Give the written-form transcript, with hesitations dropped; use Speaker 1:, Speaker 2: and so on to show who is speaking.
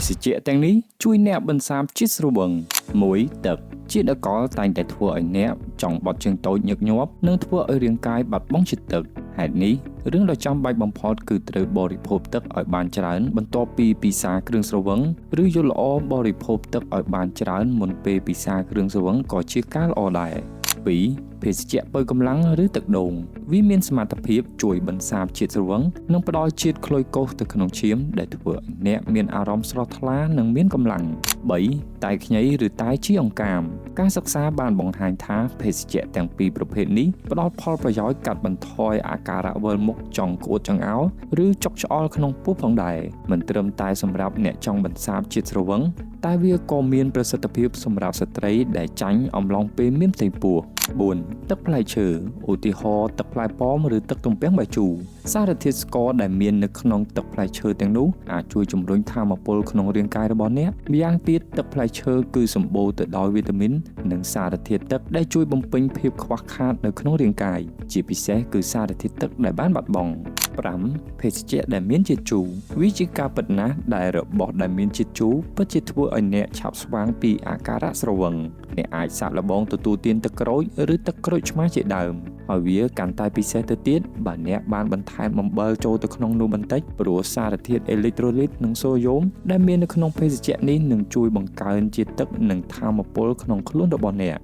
Speaker 1: សជ្ជៈទាំងនេះជួយអ្នកបន្សាបជាតិស្រវឹង1ទឹកជាតិអាល់កុលតែងតែធ្វើឲ្យអ្នកចង់បត់ជើងតូចញឹកញាប់និងធ្វើឲ្យរាងកាយបាត់បង់ជាតិទឹកហេតុនេះរឿងដ៏ចាំបាច់បំផុតគឺត្រូវបរិភោគទឹកឲ្យបានច្រើនបន្ទាប់ពីពិសាគ្រឿងស្រវឹងឬយល់ល្អបរិភោគទឹកឲ្យបានច្រើនមុនពេលពិសាគ្រឿងស្រវឹងក៏ជាការល្អដែរ2ភេសជ្ជៈបើកម្លាំងឬទឹកដូងវាមានសមត្ថភាពជួយបន្សាបជាតិស្រវឹងនិងផ្ដល់ជាតិក្លូកូសទៅក្នុងឈាមដែលធ្វើឲ្យអ្នកមានអារម្មណ៍ស្រស់ថ្លានិងមានកម្លាំង3តែខ្ញីឬតែជាអង្កាមការសិក្សាបានបង្ហាញថាភេសជ្ជៈទាំងពីរប្រភេទនេះផ្ដល់ផលប្រយោជន៍កាត់បន្ថយអាការៈវិលមុខចង់ក្អួតចង្អោរឬចុកឆ្អល់ក្នុងពោះផងដែរមិនត្រឹមតែសម្រាប់អ្នកចង់បន្សាបជាតិស្រវឹងតែវាក៏មានប្រសិទ្ធភាពសម្រាប់ស្ត្រីដែលចាញ់អំឡុងពេលមានផ្ទៃពោះ4ទឹកផ្លែឈើឧទាហរណ៍ទឹកផ្លែប៉ោមឬទឹកទំពាំងបាយជូរសារធាតុស្ករដែលមាននៅក្នុងទឹកផ្លែឈើទាំងនោះអាចជួយជំរុញថាមពលក្នុងរាងកាយរបស់អ្នកម្យ៉ាងទៀតទឹកផ្លែឈើគឺសម្បូរទៅដោយវីតាមីននិងសារធាតុទឹកដែលជួយបំពេញភាពខ្វះខាតនៅក្នុងរាងកាយជាពិសេសគឺសារធាតុទឹកដែលបានបាត់បង់5ភេសជ្ជៈដែលមានជាតិជូរវាជាការពិតណាស់ដែលរបស់ដែលមានជាតិជូរពិតជាធ្វើឲ្យអ្នកឆាប់ស្វាងពីអាការៈស្រវឹងអ្នកអាចសាកល្បងទទួលទានទឹកក្រូចឬទឹកក្រូចឆ្មាជាដើមហើយវាកាន់តែពិសេសទៅទៀតបើអ្នកបានបន្ថែមអំបិលចូលទៅក្នុងនោះបន្តិចព្រោះសារធាតុអេឡិចត្រូលីតនិងសូដ្យូមដែលមាននៅក្នុងភេសជ្ជៈនេះនឹងជួយបង្កើនជាតិទឹកនិងថាមពលក្នុងខ្លួនរបស់អ្នក